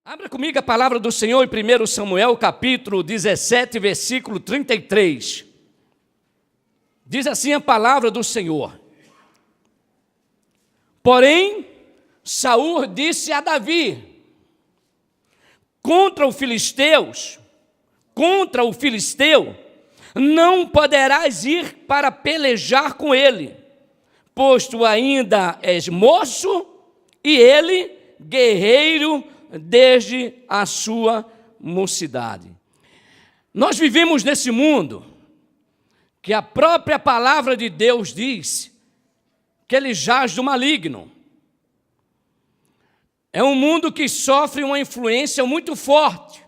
Abra comigo a palavra do Senhor em 1 Samuel, capítulo 17, versículo 33. Diz assim a palavra do Senhor: Porém, Saul disse a Davi: contra o filisteu, não poderás ir para pelejar com ele, pois tu ainda és moço e ele guerreiro desde a sua mocidade. Nós vivemos nesse mundo que a própria palavra de Deus diz que ele jaz do maligno. É um mundo que sofre uma influência muito forte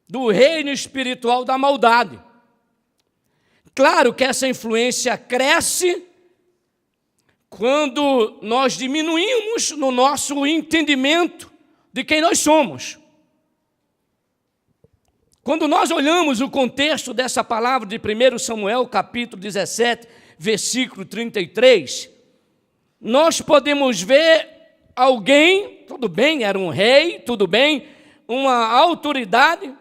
do reino espiritual da maldade. Claro que essa influência cresce quando nós diminuímos no nosso entendimento de quem nós somos. Quando nós olhamos o contexto dessa palavra de 1 Samuel, capítulo 17, versículo 33, nós podemos ver alguém, tudo bem, era um rei, tudo bem, uma autoridade,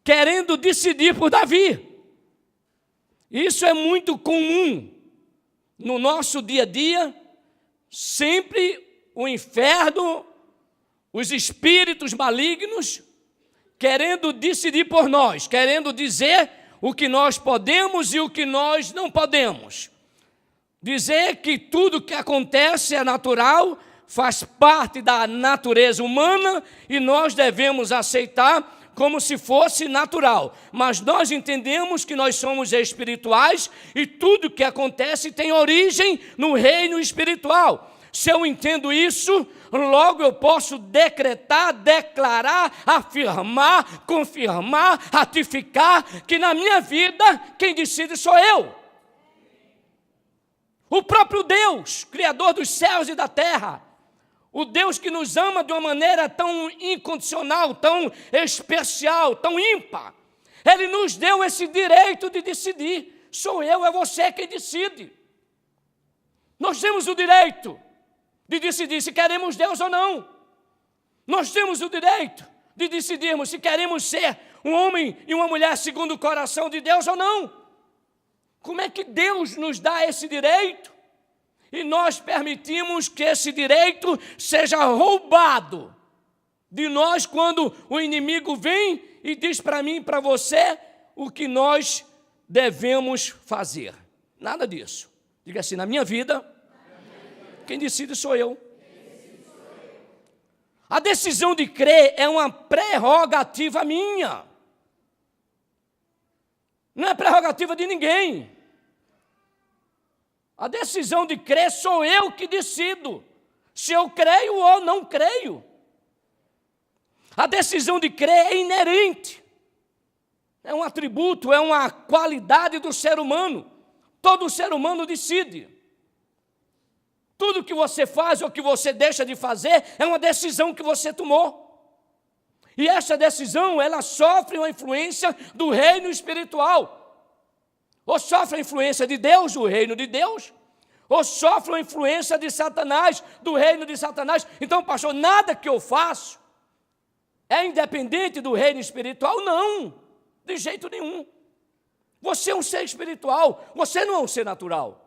querendo decidir por Davi. Isso é muito comum no nosso dia a dia. Sempre o inferno, os espíritos malignos, querendo decidir por nós, querendo dizer o que nós podemos e o que nós não podemos. Dizer que tudo que acontece é natural, faz parte da natureza humana e nós devemos aceitar como se fosse natural. Mas nós entendemos que nós somos espirituais e tudo que acontece tem origem no reino espiritual. Se eu entendo isso, logo eu posso decretar, declarar, afirmar, confirmar, ratificar que na minha vida quem decide sou eu. O próprio Deus, Criador dos céus e da terra, o Deus que nos ama de uma maneira tão incondicional, tão especial, tão ímpar, Ele nos deu esse direito de decidir. Sou eu, é você quem decide. Nós temos o direito de decidir se queremos Deus ou não. Nós temos o direito de decidirmos se queremos ser um homem e uma mulher segundo o coração de Deus ou não. Como é que Deus nos dá esse direito e nós permitimos que esse direito seja roubado de nós quando o inimigo vem e diz para mim e para você o que nós devemos fazer? Nada disso. Diga assim: na minha vida, quem decide sou eu. A decisão de crer é uma prerrogativa minha. Não é prerrogativa de ninguém. A decisão de crer sou eu que decido se eu creio ou não creio. A decisão de crer é inerente. É um atributo, é uma qualidade do ser humano. Todo ser humano decide. Tudo que você faz ou que você deixa de fazer é uma decisão que você tomou. E essa decisão, ela sofre uma influência do reino espiritual. Ou sofre a influência de Deus, do reino de Deus, ou sofre a influência de Satanás, do reino de Satanás. Então, pastor, nada que eu faço é independente do reino espiritual? Não, de jeito nenhum. Você é um ser espiritual, você não é um ser natural.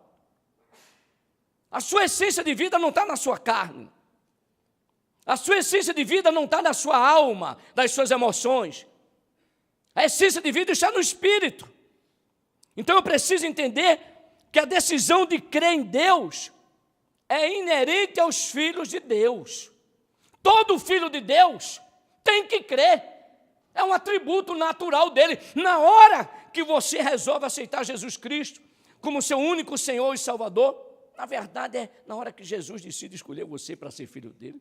A sua essência de vida não está na sua carne. A sua essência de vida não está na sua alma, das suas emoções. A essência de vida está no espírito. Então eu preciso entender que a decisão de crer em Deus é inerente aos filhos de Deus. Todo filho de Deus tem que crer. É um atributo natural dele. Na hora que você resolve aceitar Jesus Cristo como seu único Senhor e Salvador, na verdade é na hora que Jesus decide escolher você para ser filho dele,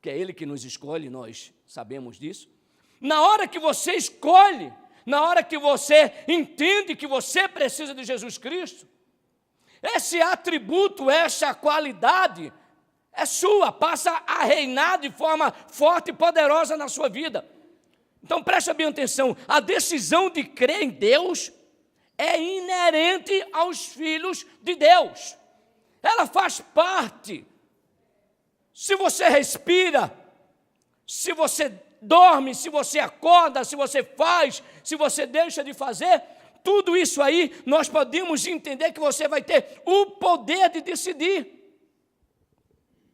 que é Ele que nos escolhe, nós sabemos disso. Na hora que você escolhe, na hora que você entende que você precisa de Jesus Cristo, esse atributo, essa qualidade é sua, passa a reinar de forma forte e poderosa na sua vida. Então preste bem atenção, a decisão de crer em Deus é inerente aos filhos de Deus. Ela faz parte. Se você respira, se você dorme, se você acorda, se você faz, se você deixa de fazer, tudo isso aí nós podemos entender que você vai ter o poder de decidir.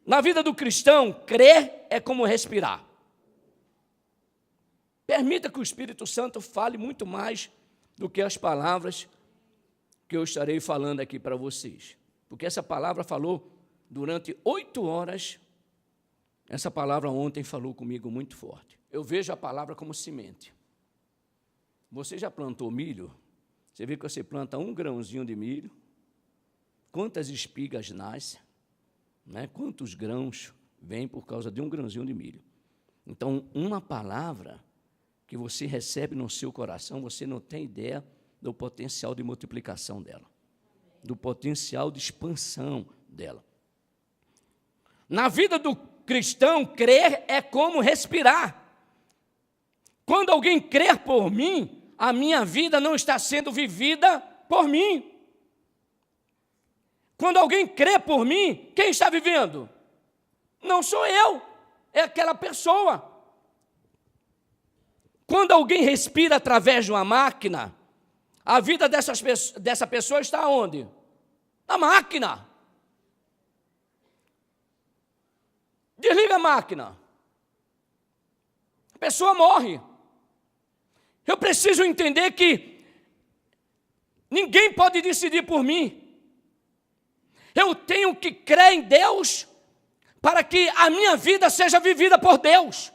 Na vida do cristão, crer é como respirar. Permita que o Espírito Santo fale muito mais do que as palavras que eu estarei falando aqui para vocês. Porque essa palavra falou durante 8 horas, essa palavra ontem falou comigo muito forte. Eu vejo a palavra como semente. Você já plantou milho? Você vê que você planta um grãozinho de milho, quantas espigas nascem, né? Quantos grãos vêm por causa de um grãozinho de milho. Então, uma palavra que você recebe no seu coração, você não tem ideia do potencial de multiplicação dela, do potencial de expansão dela. Na vida do cristão, crer é como respirar. Quando alguém crer por mim, a minha vida não está sendo vivida por mim. Quando alguém crê por mim, quem está vivendo? Não sou eu, é aquela pessoa. Quando alguém respira através de uma máquina, a vida dessa pessoa está onde? Na máquina. Desliga a máquina. A pessoa morre. Eu preciso entender que ninguém pode decidir por mim. Eu tenho que crer em Deus para que a minha vida seja vivida por Deus.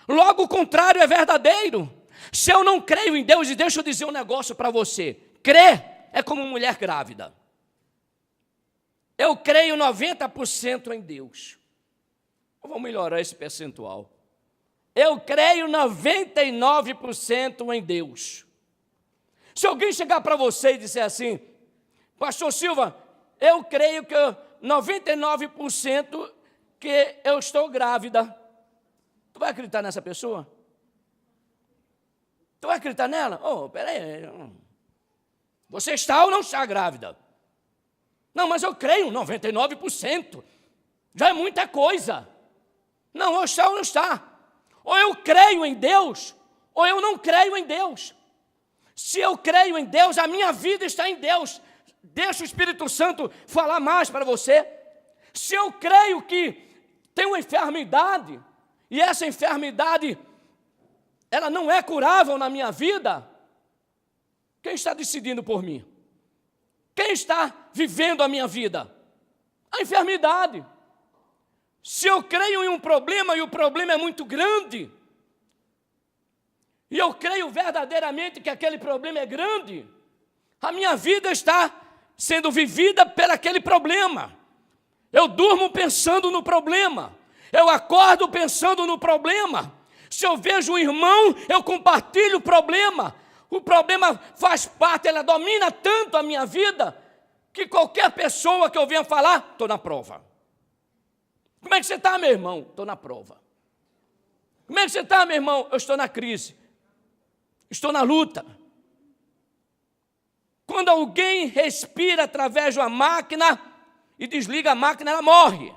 Logo, o contrário é verdadeiro. Se eu não creio em Deus, e deixa eu dizer um negócio para você, crer é como mulher grávida. Eu creio 90% em Deus. Eu vou melhorar esse percentual. Eu creio 99% em Deus. Se alguém chegar para você e disser assim, Pastor Silva, eu creio que 99% que eu estou grávida. Tu vai acreditar nessa pessoa? Tu vai acreditar nela? Oh, peraí. Você está ou não está grávida? Não, mas eu creio 99%. Já é muita coisa. Não, ou está ou não está. Ou eu creio em Deus, ou eu não creio em Deus. Se eu creio em Deus, a minha vida está em Deus. Deixa o Espírito Santo falar mais para você. Se eu creio que tem uma enfermidade, e essa enfermidade, ela não é curável na minha vida, quem está decidindo por mim? Quem está vivendo a minha vida? A enfermidade. Se eu creio em um problema, e o problema é muito grande, e eu creio verdadeiramente que aquele problema é grande, a minha vida está sendo vivida por aquele problema. Eu durmo pensando no problema, eu acordo pensando no problema. Se eu vejo um irmão, eu compartilho o problema faz parte, ela domina tanto a minha vida, que qualquer pessoa que eu venha falar, estou na prova. Como é que você está, meu irmão? Estou na prova. Como é que você está, meu irmão? Eu estou na crise. Estou na luta. Quando alguém respira através de uma máquina e desliga a máquina, ela morre.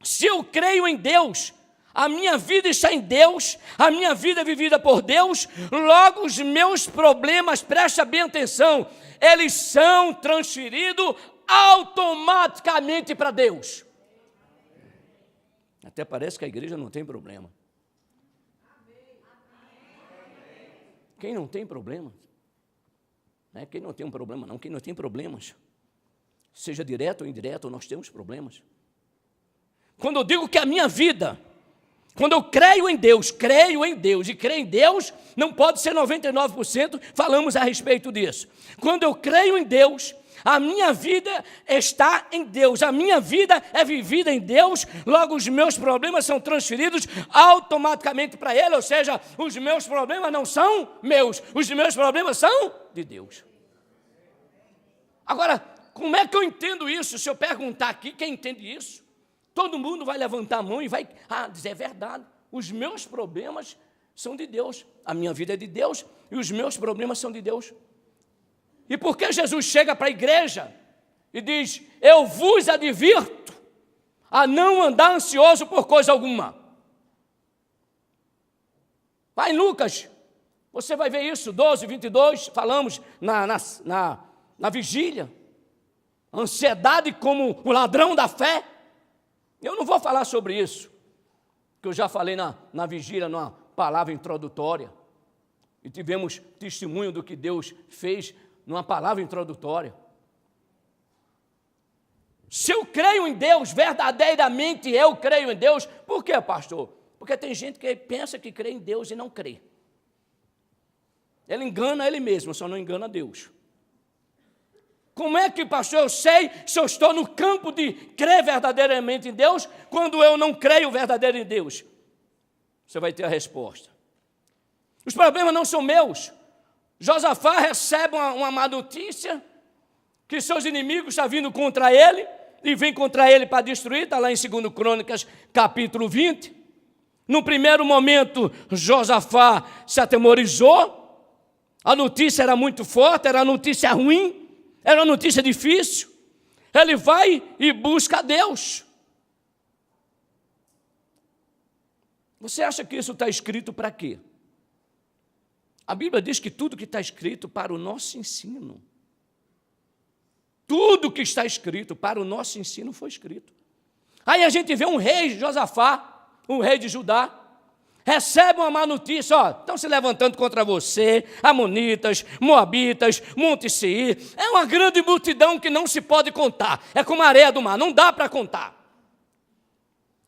Se eu creio em Deus, a minha vida está em Deus, a minha vida é vivida por Deus, logo os meus problemas, presta bem atenção, eles são transferidos automaticamente para Deus. Até parece que a igreja não tem problema. Quem não tem problema? Não é quem não tem um problema, não. Quem não tem problemas, seja direto ou indireto, nós temos problemas. Quando eu digo que a minha vida, quando eu creio em Deus, e creio em Deus, não pode ser 99%, falamos a respeito disso. Quando eu creio em Deus, a minha vida está em Deus, a minha vida é vivida em Deus, logo os meus problemas são transferidos automaticamente para Ele, ou seja, os meus problemas não são meus, os meus problemas são de Deus. Agora, como é que eu entendo isso? Se eu perguntar aqui, quem entende isso? Todo mundo vai levantar a mão e vai dizer, é verdade, os meus problemas são de Deus, a minha vida é de Deus e os meus problemas são de Deus. E por que Jesus chega para a igreja e diz, eu vos advirto, a não andar ansioso por coisa alguma. Vai em Lucas, você vai ver isso, 12, 22, falamos na vigília. Ansiedade como o ladrão da fé. Eu não vou falar sobre isso, que eu já falei na vigília, numa palavra introdutória. E tivemos testemunho do que Deus fez numa palavra introdutória. Se eu creio em Deus, verdadeiramente eu creio em Deus, por quê, pastor? Porque tem gente que pensa que crê em Deus e não crê. Ele engana ele mesmo, só não engana Deus. Como é que, pastor, eu sei se eu estou no campo de crer verdadeiramente em Deus, quando eu não creio verdadeiramente em Deus? Você vai ter a resposta. Os problemas não são meus. Josafá recebe uma má notícia, que seus inimigos estão vindo contra ele, e vem contra ele para destruir, está lá em 2 Crônicas, capítulo 20. No primeiro momento, Josafá se atemorizou, a notícia era muito forte, era uma notícia ruim, era uma notícia difícil. Ele vai e busca a Deus. Você acha que isso está escrito para quê? A Bíblia diz que tudo que está escrito para o nosso ensino. Tudo que está escrito para o nosso ensino foi escrito. Aí a gente vê um rei, Josafá, um rei de Judá, recebe uma má notícia, estão se levantando contra você, amonitas, moabitas, Monte Seir. É uma grande multidão que não se pode contar, é como a areia do mar, não dá para contar.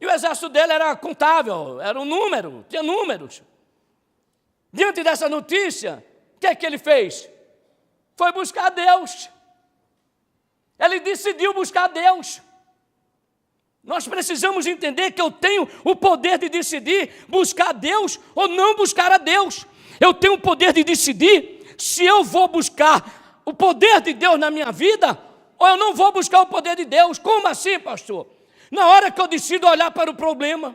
E o exército dele era contável, era um número, tinha números. Diante dessa notícia, o que é que ele fez? Foi buscar Deus. Ele decidiu buscar Deus. Nós precisamos entender que eu tenho o poder de decidir buscar Deus ou não buscar a Deus. Eu tenho o poder de decidir se eu vou buscar o poder de Deus na minha vida ou eu não vou buscar o poder de Deus. Como assim, pastor? Na hora que eu decido olhar para o problema,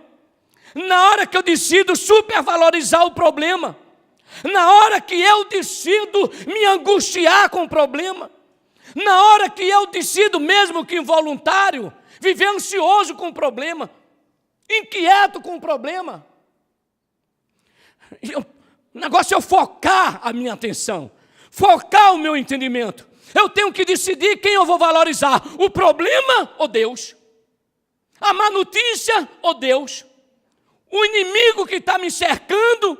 na hora que eu decido supervalorizar o problema, na hora que eu decido me angustiar com o problema, na hora que eu decido, mesmo que involuntário, viver ansioso com o problema, inquieto com o problema. O negócio é eu focar a minha atenção, focar o meu entendimento. Eu tenho que decidir quem eu vou valorizar, o problema ou Deus? A má notícia ou Deus? O inimigo que está me cercando,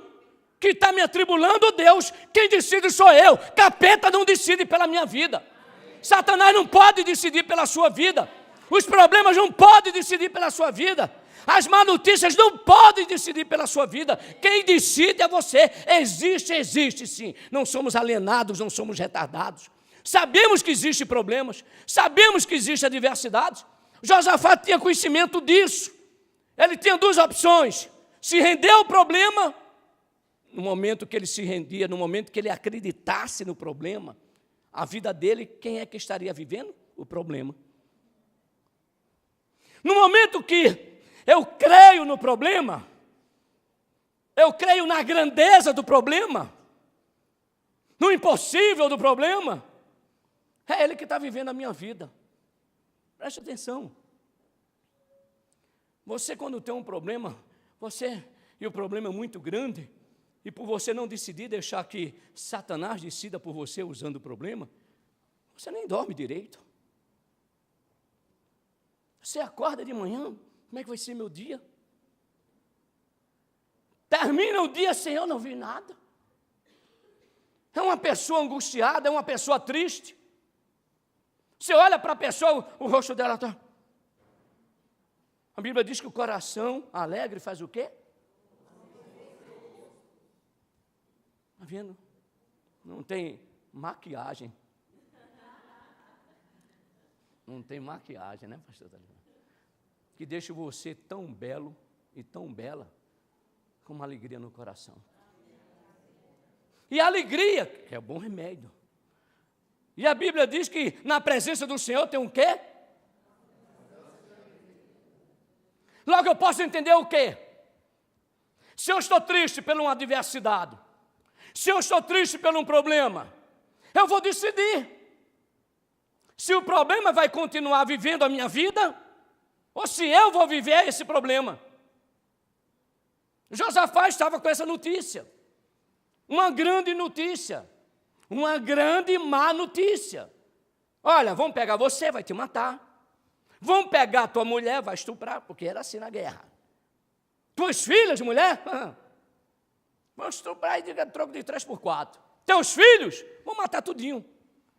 que está me atribulando ou Deus? Quem decide sou eu. Capeta não decide pela minha vida. Satanás não pode decidir pela sua vida. Os problemas não podem decidir pela sua vida. As má notícias não podem decidir pela sua vida. Quem decide é você. Existe sim. Não somos alienados, não somos retardados. Sabemos que existem problemas. Sabemos que existem adversidades. Josafá tinha conhecimento disso. Ele tinha duas opções. Se render ao problema, no momento que ele se rendia, no momento que ele acreditasse no problema, a vida dele, quem é que estaria vivendo? O problema. No momento que eu creio no problema, eu creio na grandeza do problema, no impossível do problema, é ele que está vivendo a minha vida. Preste atenção. Você, quando tem um problema, e o problema é muito grande, e por você não decidir deixar que Satanás decida por você usando o problema, você nem dorme direito. Você acorda de manhã, como é que vai ser meu dia? Termina o dia sem eu não vi nada. É uma pessoa angustiada, é uma pessoa triste. Você olha para a pessoa, o rosto dela está... A Bíblia diz que o coração alegre faz o quê? Está vendo? Não tem maquiagem. Não tem maquiagem, né, pastor? Que deixa você tão belo e tão bela com uma alegria no coração. E a alegria, que é bom remédio. E a Bíblia diz que na presença do Senhor tem um quê? Logo eu posso entender o quê? Se eu estou triste por uma adversidade, se eu estou triste por um problema, eu vou decidir se o problema vai continuar vivendo a minha vida ou se eu vou viver esse problema. Josafá estava com essa notícia, uma grande notícia, uma grande má notícia. Olha, vão pegar você, vai te matar. Vão pegar a tua mulher, vai estuprar, porque era assim na guerra. Tuas filhas, mulher, vão estuprar e diga troco de 3x4. Teus filhos, vão matar tudinho.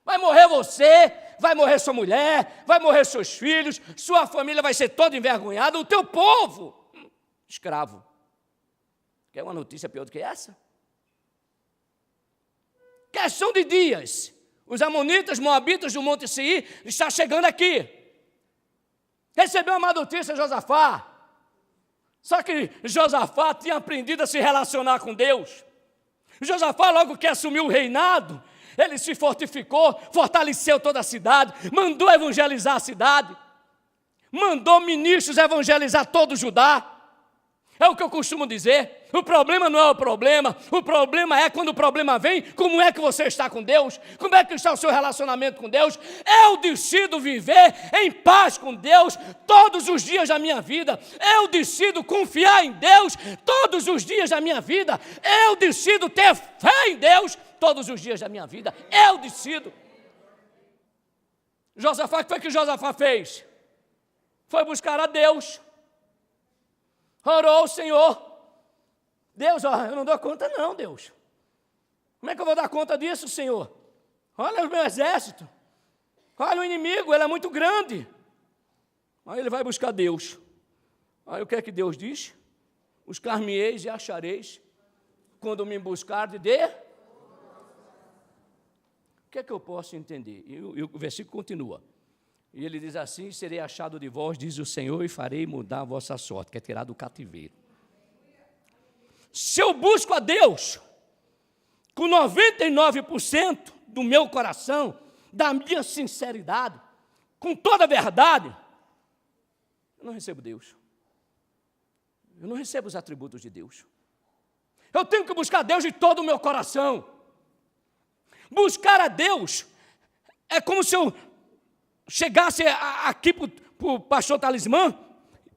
Vai morrer você, vai morrer sua mulher, vai morrer seus filhos, sua família vai ser toda envergonhada, o teu povo, escravo. Quer uma notícia pior do que essa? Questão de dias, os amonitas, moabitas do Monte Seir estão chegando aqui. Recebeu uma má notícia, Josafá. Só que Josafá tinha aprendido a se relacionar com Deus. Josafá, logo que assumiu o reinado, ele se fortificou, fortaleceu toda a cidade, mandou evangelizar a cidade, mandou ministros evangelizar todo o Judá. É o que eu costumo dizer, o problema não é o problema é quando o problema vem, como é que você está com Deus, como é que está o seu relacionamento com Deus. Eu decido viver em paz com Deus todos os dias da minha vida, eu decido confiar em Deus todos os dias da minha vida, eu decido ter fé em Deus todos os dias da minha vida, eu decido. Josafá, o que foi que Josafá fez? Foi buscar a Deus. Orou ao Senhor. Deus, eu não dou conta não, Deus. Como é que eu vou dar conta disso, Senhor? Olha o meu exército. Olha o inimigo, ele é muito grande. Aí ele vai buscar Deus. Aí o que é que Deus diz? Buscar-me-eis e achareis, quando me buscar de O que é que eu posso entender? E o versículo continua. E ele diz assim: serei achado de vós, diz o Senhor, e farei mudar a vossa sorte, que é tirar do cativeiro. Se eu busco a Deus com 99% do meu coração, da minha sinceridade, com toda a verdade, eu não recebo Deus. Eu não recebo os atributos de Deus. Eu tenho que buscar Deus de todo o meu coração. Buscar a Deus é como se eu chegasse aqui para o pastor Talismã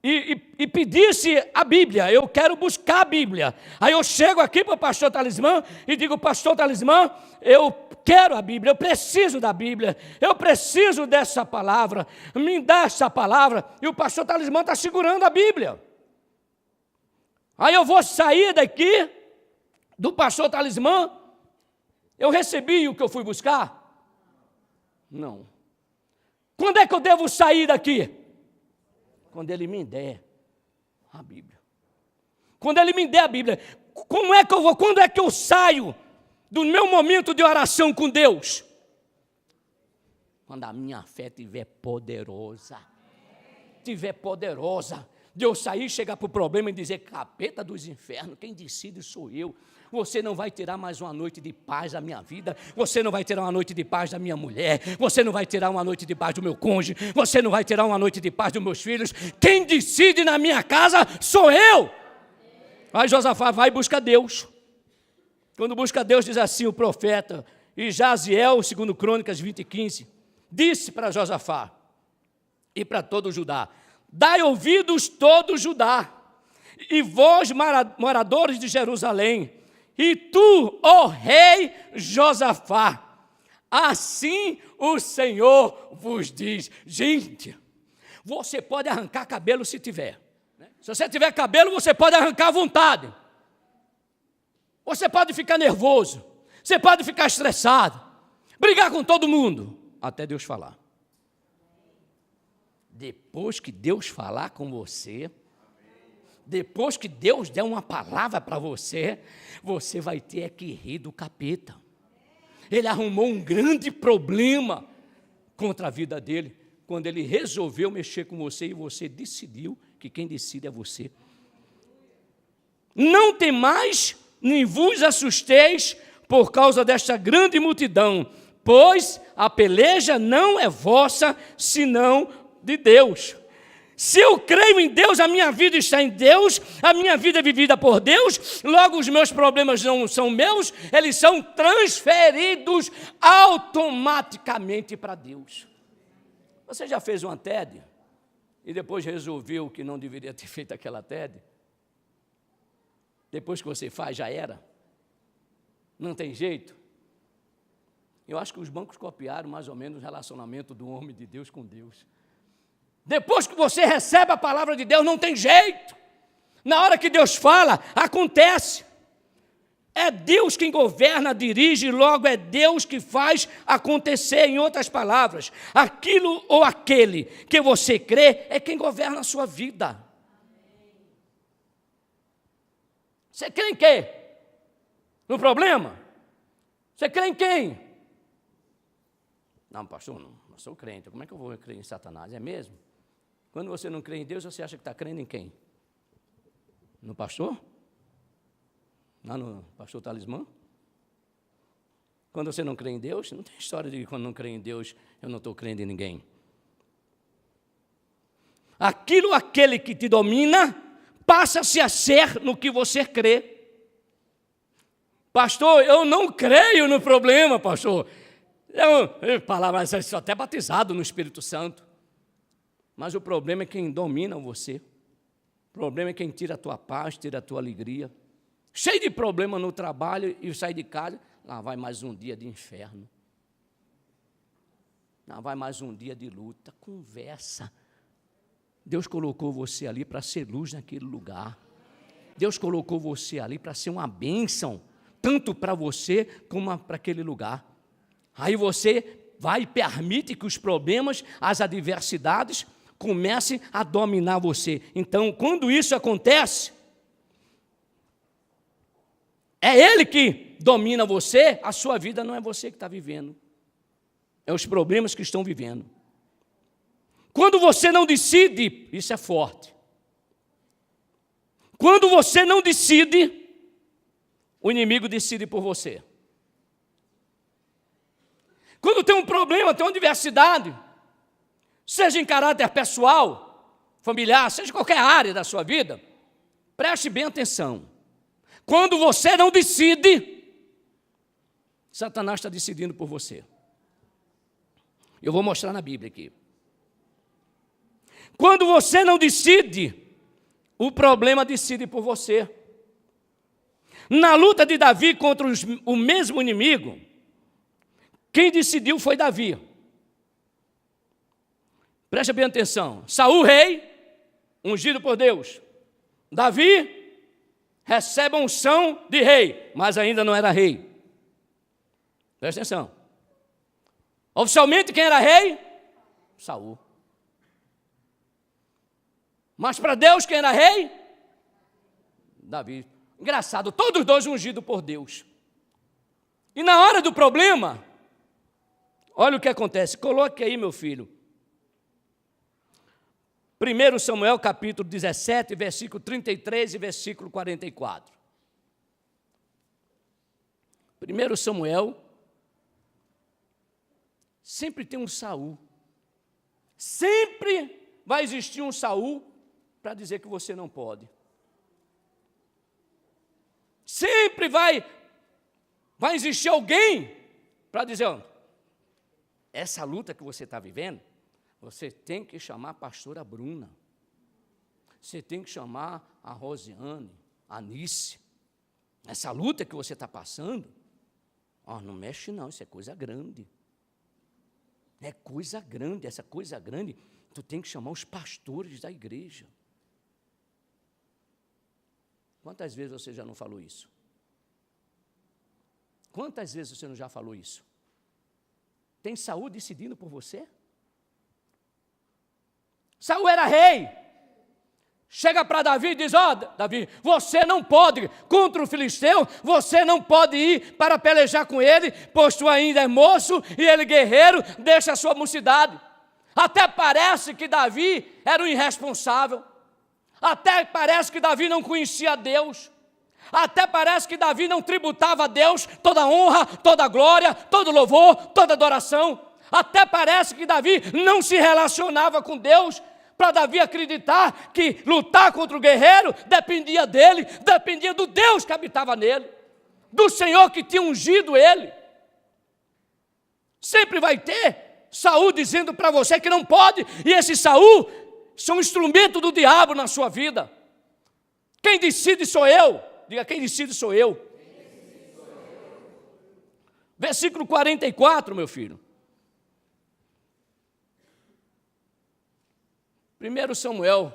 e pedisse a Bíblia. Eu quero buscar a Bíblia. Aí eu chego aqui para o pastor Talismã e digo: pastor Talismã, eu quero a Bíblia, eu preciso da Bíblia, eu preciso dessa palavra, me dá essa palavra. E o pastor Talismã está segurando a Bíblia. Aí eu vou sair daqui do pastor Talismã. Eu recebi o que eu fui buscar? Não. Quando é que eu devo sair daqui? Quando ele me der a Bíblia. Quando ele me der a Bíblia. Como é que eu vou? Quando é que eu saio do meu momento de oração com Deus? Quando a minha fé estiver poderosa. Estiver poderosa. De eu sair, chegar para o problema e dizer: capeta dos infernos, quem decide sou eu. Você não vai tirar mais uma noite de paz da minha vida, você não vai tirar uma noite de paz da minha mulher, você não vai tirar uma noite de paz do meu cônjuge, você não vai tirar uma noite de paz dos meus filhos. Quem decide na minha casa sou eu. Aí Josafá vai e busca Deus. Quando busca Deus, diz assim o profeta, e Jaziel, 2 Crônicas 20:15, disse para Josafá e para todo o Judá: dai ouvidos todo Judá, e vós moradores de Jerusalém, e tu, ó rei Josafá, assim o Senhor vos diz. Gente, você pode arrancar cabelo se tiver. Se você tiver cabelo, você pode arrancar à vontade. Você pode ficar nervoso, você pode ficar estressado, brigar com todo mundo, até Deus falar. Depois que Deus falar com você, depois que Deus der uma palavra para você, você vai ter que rir do capeta. Ele arrumou um grande problema contra a vida dele, quando ele resolveu mexer com você e você decidiu que quem decide é você. Não temais, nem vos assusteis por causa desta grande multidão, pois a peleja não é vossa, senão de Deus. Se eu creio em Deus, a minha vida está em Deus, a minha vida é vivida por Deus, logo os meus problemas não são meus, eles são transferidos automaticamente para Deus. Você já fez uma TED? e depois resolveu que não deveria ter feito aquela TED, depois que você faz, já era, não tem jeito. Eu acho que os bancos copiaram mais ou menos o relacionamento do homem de Deus com Deus. Depois que você recebe a palavra de Deus, não tem jeito. Na hora que Deus fala, acontece. É Deus quem governa, dirige, logo é Deus que faz acontecer. Em outras palavras, aquilo ou aquele que você crê é quem governa a sua vida. Você crê em quê? No problema? Você crê em quem? Não, pastor, não sou crente. Como é que eu vou crer em Satanás? É mesmo? Quando você não crê em Deus, você acha que está crendo em quem? No pastor? Lá no pastor Talismã? Quando você não crê em Deus, não tem história de que quando não crê em Deus, eu não estou crendo em ninguém. Aquilo, aquele que te domina, passa-se a ser no que você crê. Pastor, eu não creio no problema, pastor. Mas eu sou até batizado no Espírito Santo. Mas o problema é quem domina você. O problema é quem tira a tua paz, tira a tua alegria. Cheio de problema no trabalho e sai de casa, lá vai mais um dia de inferno. Lá vai mais um dia de luta. Conversa. Deus colocou você ali para ser luz naquele lugar. Deus colocou você ali para ser uma bênção, tanto para você como para aquele lugar. Aí você vai e permite que os problemas, as adversidades, comecem a dominar você. Então, quando isso acontece, é Ele que domina você, a sua vida não é você que está vivendo. É os problemas que estão vivendo. Quando você não decide, isso é forte. Quando você não decide, o inimigo decide por você. Quando tem um problema, tem uma adversidade, seja em caráter pessoal, familiar, seja em qualquer área da sua vida, preste bem atenção. Quando você não decide, Satanás está decidindo por você. Eu vou mostrar na Bíblia aqui. Quando você não decide, o problema decide por você. Na luta de Davi contra o mesmo inimigo, quem decidiu foi Davi. Preste bem atenção. Saul, rei, ungido por Deus. Davi recebe a unção de rei, mas ainda não era rei. Preste atenção. Oficialmente quem era rei? Saul. Mas para Deus quem era rei? Davi. Engraçado, todos dois ungidos por Deus. E na hora do problema, olha o que acontece. Coloque aí, meu filho. 1 Samuel, capítulo 17, versículo 33 e versículo 44. 1 Samuel, sempre tem um Saul. Sempre vai existir um Saul para dizer que você não pode. Sempre vai existir alguém para dizer, ó, essa luta que você está vivendo, você tem que chamar a pastora Bruna. Você tem que chamar a Rosiane, a Anice. Essa luta que você está passando, ó, não mexe não, isso é coisa grande. É coisa grande, essa coisa grande, tu tem que chamar os pastores da igreja. Quantas vezes você já não falou isso? Quantas vezes você não já falou isso? Tem Saul decidindo por você? Saul era rei. Chega para Davi e diz, ó, Davi, você não pode, contra o filisteu, você não pode ir para pelejar com ele, pois tu ainda é moço e ele guerreiro, deixa a sua mocidade. Até parece que Davi era um irresponsável. Até parece que Davi não conhecia Deus. Até parece que Davi não tributava a Deus toda honra, toda glória, todo louvor, toda adoração. Até parece que Davi não se relacionava com Deus, para Davi acreditar que lutar contra o guerreiro dependia dele, dependia do Deus que habitava nele, do Senhor que tinha ungido ele. Sempre vai ter Saul dizendo para você que não pode, e esse Saul são instrumento do diabo na sua vida. Quem decide sou eu. Diga, quem decide sou eu. Versículo 44, meu filho. 1 Samuel.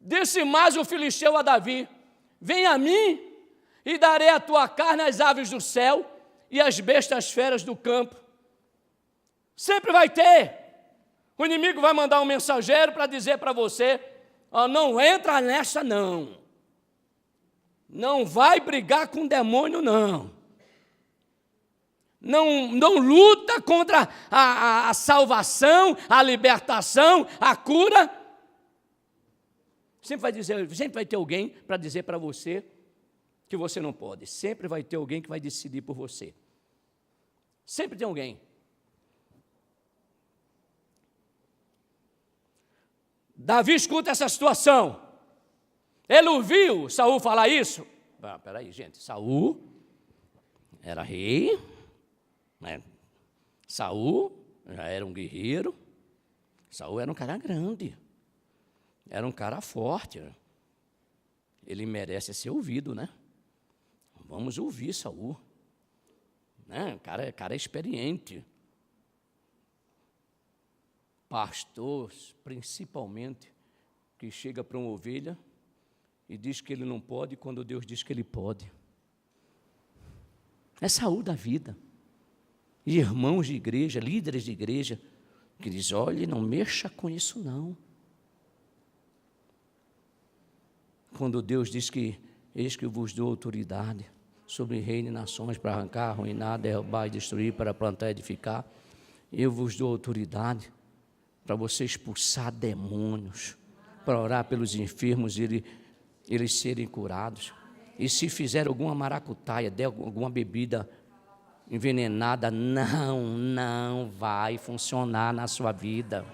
Disse mais o filisteu a Davi: vem a mim e darei a tua carne às aves do céu e às bestas feras do campo. Sempre vai ter. O inimigo vai mandar um mensageiro para dizer para você: oh, não entra nessa não. Não vai brigar com o demônio não. Não luta contra a salvação, a libertação, a cura. Sempre vai ter alguém para dizer para você que você não pode. Sempre vai ter alguém que vai decidir por você. Sempre tem alguém. Davi escuta essa situação. Ele ouviu Saul falar isso. Peraí, gente, Saul era rei, né? Saul já era um guerreiro. Saul era um cara grande. Era um cara forte. Ele merece ser ouvido, né? Vamos ouvir Saul. Né? Cara experiente. Pastor, principalmente, que chega para uma ovelha e diz que ele não pode quando Deus diz que ele pode. É Saul da vida. E irmãos de igreja, líderes de igreja, que diz: olhe, não mexa com isso não. Quando Deus diz que eis que eu vos dou autoridade sobre reino e nações para arrancar, arruinar, derrubar e destruir, para plantar e edificar, eu vos dou autoridade para você expulsar demônios, para orar pelos enfermos e eles serem curados. E se fizer alguma maracutaia, der alguma bebida envenenada, não vai funcionar na sua vida.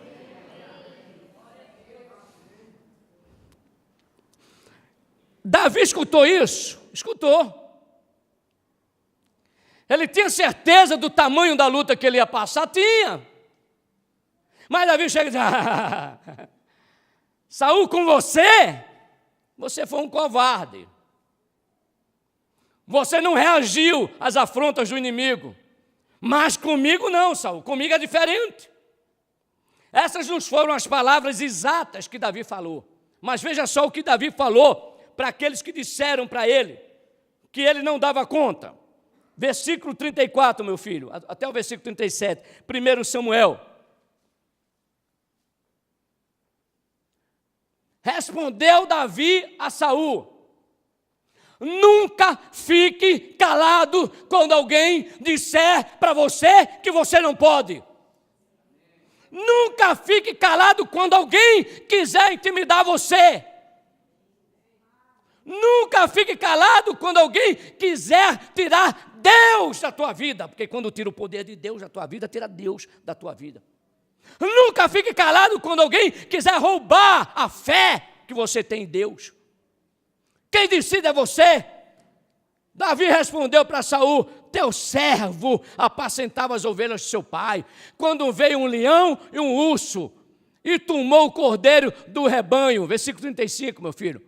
Davi escutou isso? Escutou. Ele tinha certeza do tamanho da luta que ele ia passar? Tinha. Mas Davi chega e diz: Saul, com você foi um covarde. Você não reagiu às afrontas do inimigo. Mas comigo não, Saul, comigo é diferente. Essas não foram as palavras exatas que Davi falou. Mas veja só o que Davi falou para aqueles que disseram para ele que ele não dava conta. Versículo 34, meu filho, até o versículo 37, 1 Samuel. Respondeu Davi a Saul: nunca fique calado quando alguém disser para você que você não pode. Nunca fique calado quando alguém quiser intimidar você. Nunca fique calado quando alguém quiser tirar Deus da tua vida, porque quando tira o poder de Deus da tua vida, tira Deus da tua vida. Nunca fique calado quando alguém quiser roubar a fé que você tem em Deus. Quem decide é você. Davi respondeu para Saul: teu servo apacentava as ovelhas de seu pai, quando veio um leão e um urso, e tomou o cordeiro do rebanho. Versículo 35, meu filho.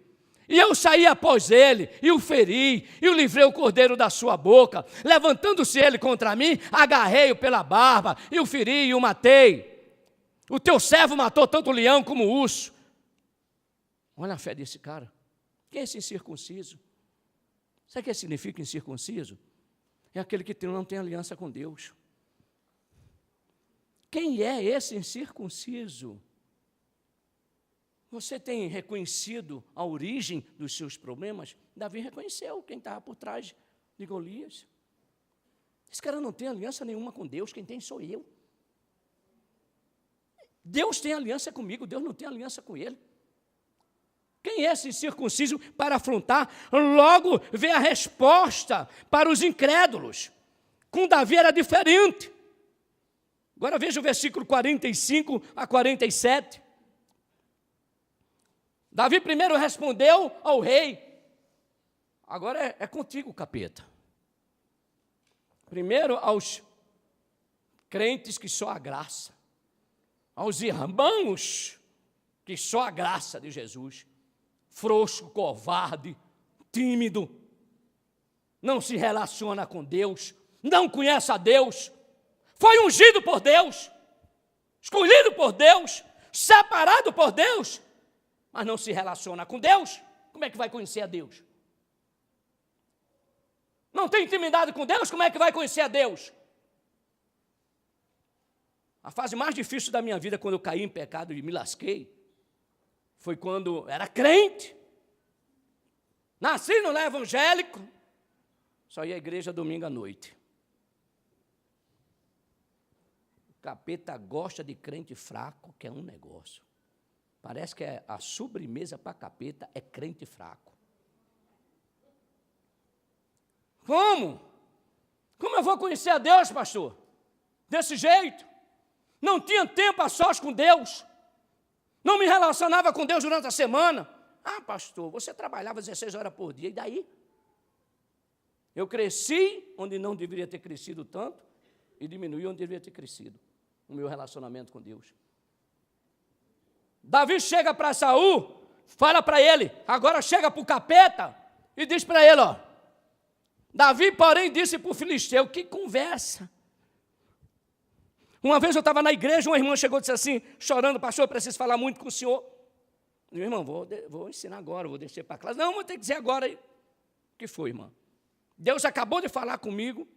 E eu saí após ele, e o feri, e o livrei o cordeiro da sua boca. Levantando-se ele contra mim, agarrei-o pela barba, e o feri e o matei. O teu servo matou tanto o leão como o urso. Olha a fé desse cara. Quem é esse incircunciso? Sabe o que significa incircunciso? É aquele que não tem aliança com Deus. Quem é esse incircunciso? Você tem reconhecido a origem dos seus problemas? Davi reconheceu quem estava por trás de Golias. Esse cara não tem aliança nenhuma com Deus, quem tem sou eu. Deus tem aliança comigo, Deus não tem aliança com ele. Quem é esse incircunciso para afrontar? Logo vê a resposta para os incrédulos. Com Davi era diferente. Agora veja o versículo 45 a 47. Davi primeiro respondeu ao rei. Agora é contigo, capeta. Primeiro aos crentes que só a graça. aos irmãos que só a graça de Jesus, frouxo, covarde, tímido, não se relaciona com Deus, não conhece a Deus, foi ungido por Deus, escolhido por Deus, separado por Deus, mas não se relaciona com Deus. Como é que vai conhecer a Deus? Não tem intimidade com Deus, como é que vai conhecer a Deus? A fase mais difícil da minha vida, quando eu caí em pecado e me lasquei, foi quando era crente, nasci no lar evangélico, só ia à igreja domingo à noite. O capeta gosta de crente fraco, que é um negócio. Parece que a sobremesa para capeta é crente fraco. Como? Como eu vou conhecer a Deus, pastor? Desse jeito? Não tinha tempo a sós com Deus. Não me relacionava com Deus durante a semana. Ah, pastor, você trabalhava 16 horas por dia, e daí? Eu cresci onde não deveria ter crescido tanto e diminui onde deveria ter crescido o meu relacionamento com Deus. Davi chega para Saul, fala para ele, agora chega para o capeta e diz para ele, ó, Davi, porém, disse para o filisteu, que conversa. Uma vez eu estava na igreja, uma irmã chegou e disse assim, chorando, pastor, eu preciso falar muito com o senhor. Eu disse, irmão, vou ensinar agora, vou descer para a classe. Não, vou ter que dizer agora. O que foi, irmã? Deus acabou de falar comigo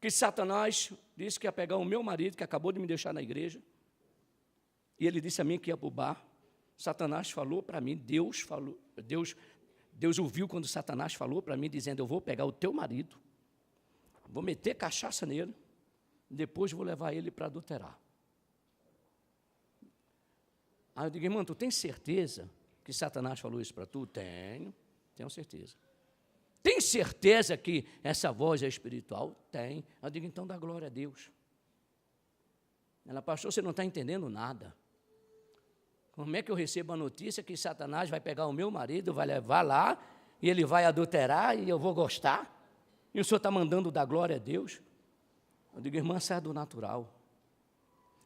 que Satanás disse que ia pegar o meu marido, que acabou de me deixar na igreja, e ele disse a mim que ia para o bar. Satanás falou para mim, Deus ouviu quando Satanás falou para mim, dizendo, eu vou pegar o teu marido, vou meter cachaça nele, depois vou levar ele para adulterar. Aí eu digo, irmão, tu tem certeza que Satanás falou isso para tu? Tenho certeza. Tem certeza que essa voz é espiritual? Tem. Eu digo, então dá glória a Deus. Ela, pastor, você não está entendendo nada. Como é que eu recebo a notícia que Satanás vai pegar o meu marido, vai levar lá, e ele vai adulterar, e eu vou gostar? E o senhor está mandando dar glória a Deus? Eu digo, irmã, sai do natural.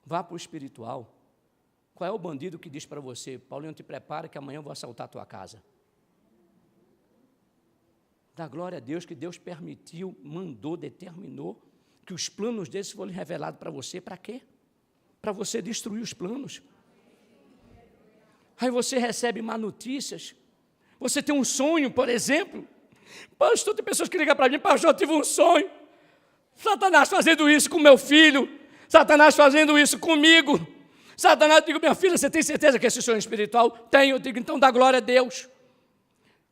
Vá para o espiritual. Qual é o bandido que diz para você, Paulinho, te prepara que amanhã eu vou assaltar a tua casa? Dá glória a Deus que Deus permitiu, mandou, determinou que os planos deles foram revelados para você. Para quê? Para você destruir os planos. Aí você recebe má notícias. Você tem um sonho, por exemplo. Pastor, tem pessoas que ligam para mim, pastor, eu tive um sonho. Satanás fazendo isso com meu filho. Satanás fazendo isso comigo. Satanás, eu digo, minha filha, você tem certeza que esse sonho é espiritual? Tenho. Eu digo, então dá glória a Deus.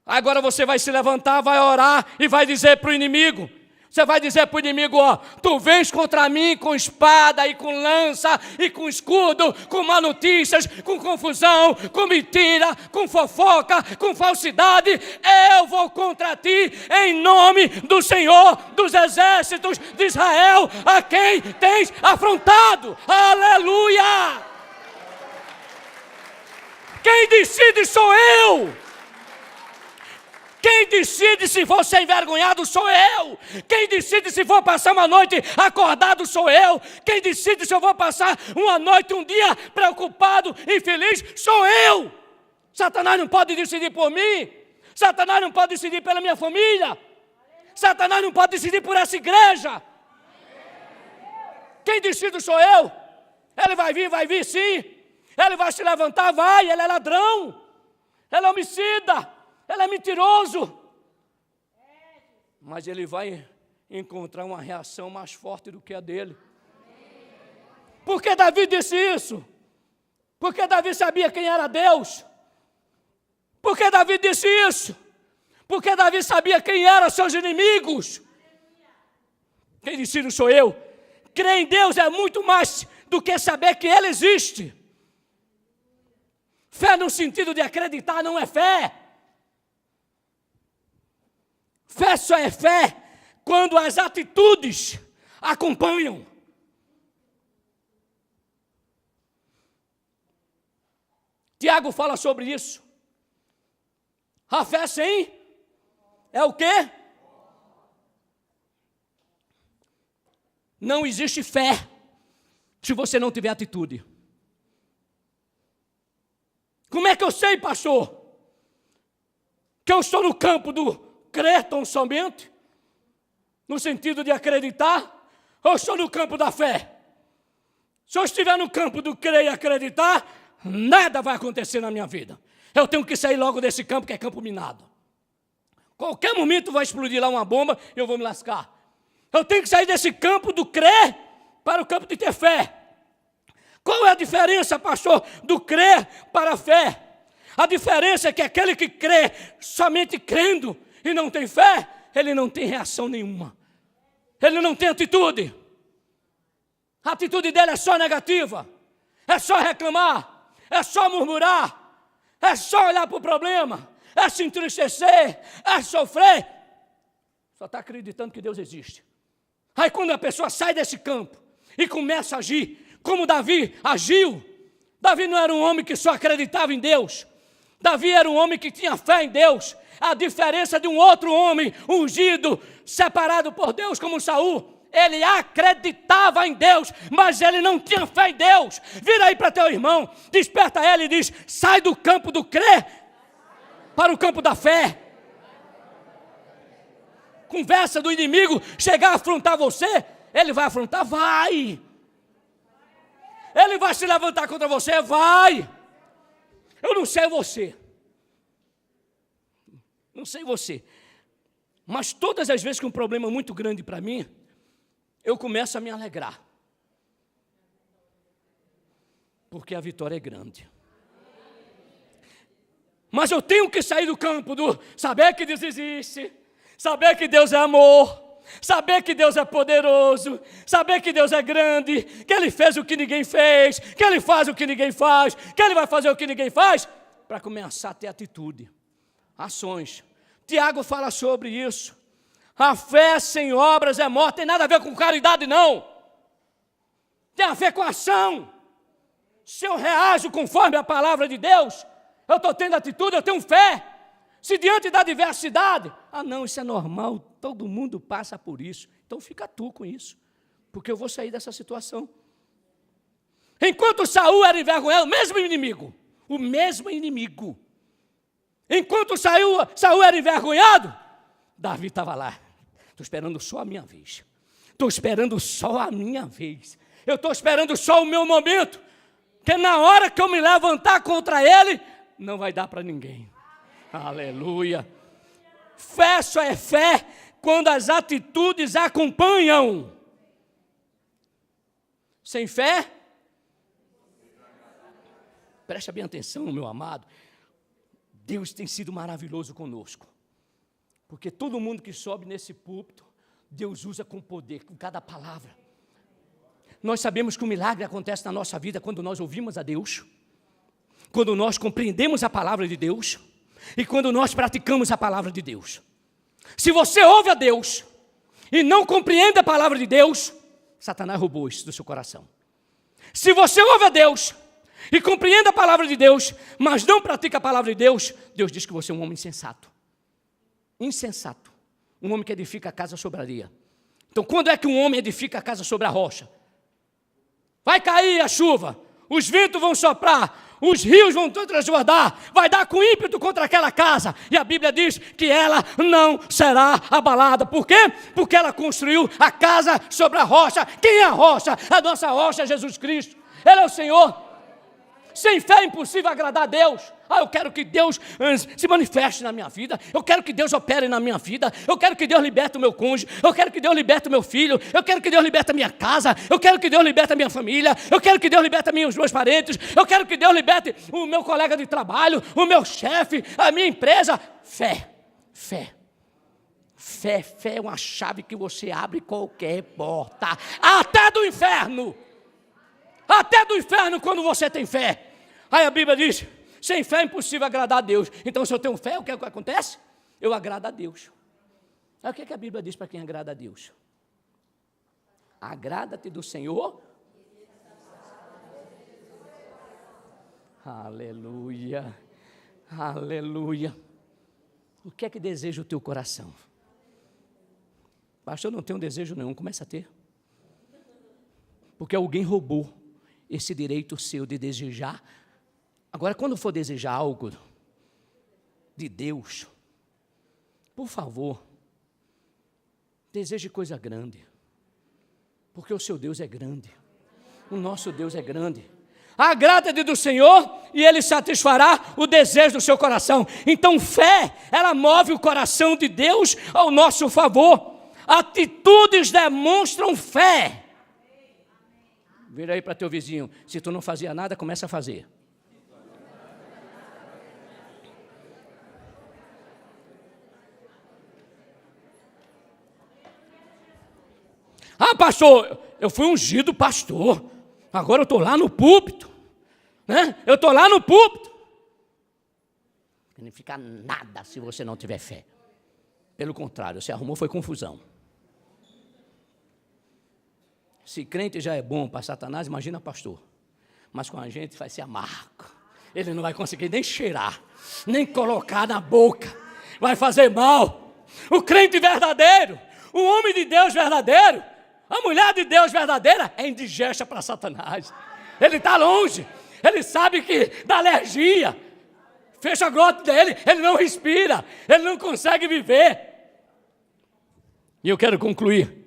Agora você vai se levantar, vai orar e vai dizer para o inimigo. Você vai dizer para o inimigo, ó, tu vens contra mim com espada e com lança e com escudo, com má notícias, com confusão, com mentira, com fofoca, com falsidade. Eu vou contra ti em nome do Senhor dos exércitos de Israel, a quem tens afrontado. Aleluia! Quem decide sou eu. Quem decide se vou ser envergonhado sou eu. Quem decide se vou passar uma noite acordado sou eu. Quem decide se eu vou passar uma noite, um dia preocupado, infeliz, sou eu. Satanás não pode decidir por mim. Satanás não pode decidir pela minha família. Satanás não pode decidir por essa igreja. Quem decide sou eu. Ele vai vir sim. Ele vai se levantar, vai. Ele é ladrão. Ele é homicida. Ele é mentiroso, mas ele vai encontrar uma reação mais forte do que a dele. Por que Davi disse isso? Porque Davi sabia quem era Deus. Por que Davi disse isso? Porque Davi sabia quem eram seus inimigos. Quem decide sou eu. Crer em Deus é muito mais do que saber que Ele existe. Fé no sentido de acreditar não é fé. Fé só é fé quando as atitudes acompanham. Tiago fala sobre isso. A fé sim é o quê? Não existe fé se você não tiver atitude. Como é que eu sei, pastor, que eu estou no campo do crer tão somente, no sentido de acreditar, ou estou no campo da fé? Se eu estiver no campo do crer e acreditar, nada vai acontecer na minha vida. Eu tenho que sair logo desse campo, que é campo minado. Qualquer momento vai explodir lá uma bomba e eu vou me lascar. Eu tenho que sair desse campo do crer para o campo de ter fé. Qual é a diferença, pastor, do crer para a fé? A diferença é que aquele que crê somente crendo e não tem fé, ele não tem reação nenhuma. Ele não tem atitude. A atitude dele é só negativa. É só reclamar. É só murmurar. É só olhar para o problema. É se entristecer. É sofrer. Só está acreditando que Deus existe. Aí quando a pessoa sai desse campo e começa a agir como Davi agiu. Davi não era um homem que só acreditava em Deus. Davi era um homem que tinha fé em Deus. A diferença de um outro homem ungido, separado por Deus como Saul, ele acreditava em Deus, mas ele não tinha fé em Deus. Vira aí para teu irmão, desperta ele e diz: sai do campo do crer para o campo da fé. Conversa do inimigo chegar a afrontar você, ele vai afrontar? Vai. Ele vai se levantar contra você? Vai. Eu não sei você. Não sei você. Mas todas as vezes que um problema é muito grande para mim, eu começo a me alegrar. Porque a vitória é grande. Mas eu tenho que sair do campo do saber que Deus existe, saber que Deus é amor, saber que Deus é poderoso, saber que Deus é grande, que Ele fez o que ninguém fez, que Ele faz o que ninguém faz, que Ele vai fazer o que ninguém faz, para começar a ter atitude, ações. Tiago fala sobre isso. A fé sem obras é morta, tem nada a ver com caridade não, tem a ver com ação. Se eu reajo conforme a palavra de Deus, eu estou tendo atitude, eu tenho fé. Se diante da adversidade, não, isso é normal, todo mundo passa por isso, então fica tu com isso, porque eu vou sair dessa situação. Enquanto Saul era envergonhado, o mesmo inimigo, enquanto Saul era envergonhado, Davi estava lá, estou esperando só a minha vez, eu estou esperando só o meu momento, que na hora que eu me levantar contra ele, não vai dar para ninguém. Aleluia. Fé só é fé quando as atitudes acompanham. Sem fé, preste bem atenção, meu amado, Deus tem sido maravilhoso conosco, porque todo mundo que sobe nesse púlpito, Deus usa com poder, com cada palavra. Nós sabemos que o milagre acontece na nossa vida quando nós ouvimos a Deus, quando nós compreendemos a palavra de Deus e quando nós praticamos a palavra de Deus. Se você ouve a Deus e não compreende a palavra de Deus, Satanás roubou isso do seu coração. Se você ouve a Deus e compreende a palavra de Deus, mas não pratica a palavra de Deus, Deus diz que você é um homem insensato. Insensato. Um homem que edifica a casa sobre a areia. Então, quando é que um homem edifica a casa sobre a rocha? Vai cair a chuva, os ventos vão soprar, os rios vão transbordar, vai dar com ímpeto contra aquela casa, e a Bíblia diz que ela não será abalada. Por quê? Porque ela construiu a casa sobre a rocha. Quem é a rocha? A nossa rocha é Jesus Cristo, Ele é o Senhor. Sem fé é impossível agradar a Deus. Eu quero que Deus se manifeste na minha vida, eu quero que Deus opere na minha vida, eu quero que Deus liberte o meu cônjuge, eu quero que Deus liberte o meu filho, eu quero que Deus liberte a minha casa, eu quero que Deus liberte a minha família, eu quero que Deus liberte os meus parentes, eu quero que Deus liberte o meu colega de trabalho, o meu chefe, a minha empresa. Fé é uma chave que você abre qualquer porta, até do inferno quando você tem fé. Aí a Bíblia diz, sem fé é impossível agradar a Deus. Então se eu tenho fé, o que acontece? Eu agrado a Deus. Aí o que a Bíblia diz para quem agrada a Deus? Agrada-te do Senhor. Aleluia, aleluia. O que é que deseja o teu coração? Pastor, eu não tenho desejo nenhum, começa a ter. Porque alguém roubou esse direito seu de desejar Agora, quando for desejar algo de Deus, por favor, deseje coisa grande, porque o seu Deus é grande, o nosso Deus é grande. Agrada-te do Senhor e Ele satisfará o desejo do seu coração. Então fé, ela move o coração de Deus ao nosso favor. Atitudes demonstram fé. Vira aí para teu vizinho, se tu não fazia nada, começa a fazer. Ah, pastor, eu fui ungido pastor, agora eu estou lá no púlpito, né? Eu estou lá no púlpito. Não significa nada se você não tiver fé. Pelo contrário, você arrumou foi confusão. Se crente já é bom para Satanás, imagina pastor. Mas com a gente vai ser amargo. Ele não vai conseguir nem cheirar, nem colocar na boca. Vai fazer mal. O crente verdadeiro, o homem de Deus verdadeiro, a mulher de Deus verdadeira é indigesta para Satanás. Ele está longe. Ele sabe que dá alergia. Fecha a glota dele, ele não respira. Ele não consegue viver. E eu quero concluir.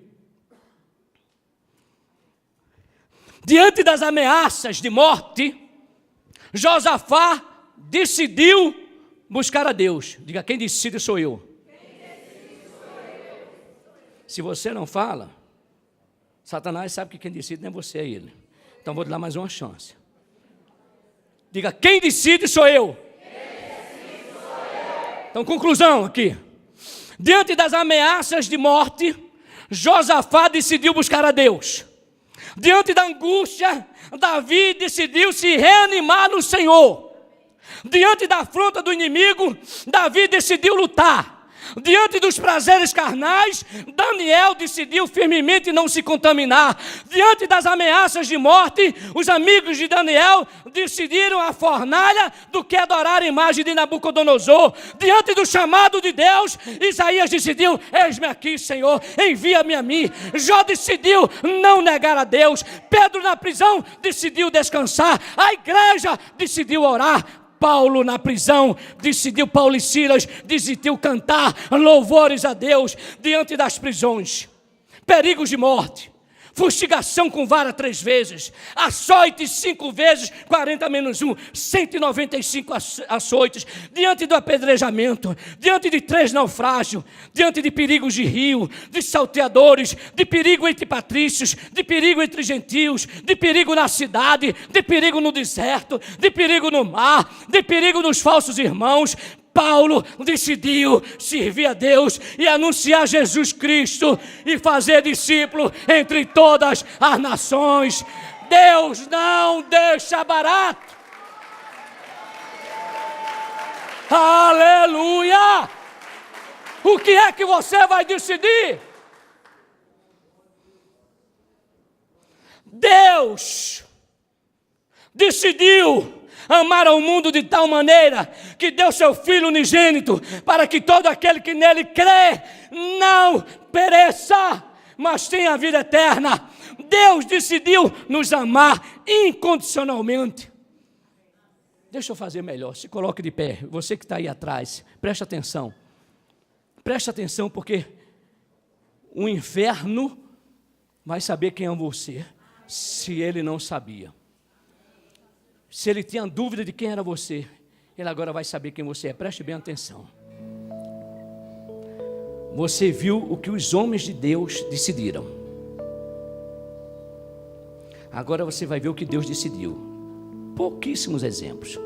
Diante das ameaças de morte, Josafá decidiu buscar a Deus. Diga, quem decide sou eu. Se você não fala, Satanás sabe que quem decide não é você, é ele. Então vou te dar mais uma chance. Diga, quem decide sou eu. Então, conclusão aqui. Diante das ameaças de morte, Josafá decidiu buscar a Deus. Diante da angústia, Davi decidiu se reanimar no Senhor. Diante da afronta do inimigo, Davi decidiu lutar. Diante dos prazeres carnais, Daniel decidiu firmemente não se contaminar. Diante das ameaças de morte, os amigos de Daniel decidiram a fornalha do que adorar a imagem de Nabucodonosor. Diante do chamado de Deus, Isaías decidiu, eis-me aqui, Senhor, envia-me a mim. Jó decidiu não negar a Deus. Pedro na prisão decidiu descansar. A igreja decidiu orar. Paulo na prisão decidiu, Paulo e Silas decidiu cantar louvores a Deus diante das prisões, perigos de morte, fustigação com vara 3 vezes, açoites 5 vezes, 40 menos 1, 195 açoites, diante do apedrejamento, diante de 3 naufrágios, diante de perigos de rio, de salteadores, de perigo entre patrícios, de perigo entre gentios, de perigo na cidade, de perigo no deserto, de perigo no mar, de perigo nos falsos irmãos. Paulo decidiu servir a Deus e anunciar Jesus Cristo e fazer discípulo entre todas as nações. Deus não deixa barato. Aleluia! O que é que você vai decidir? Deus decidiu amar ao mundo de tal maneira que deu seu Filho unigênito para que todo aquele que nele crê não pereça, mas tenha a vida eterna. Deus decidiu nos amar incondicionalmente. Deixa eu fazer melhor, se coloque de pé, você que está aí atrás, preste atenção porque o inferno vai saber quem é você, se ele não sabia. Se ele tinha dúvida de quem era você, ele agora vai saber quem você é. Preste bem atenção. Você viu o que os homens de Deus decidiram. Agora você vai ver o que Deus decidiu. Pouquíssimos exemplos.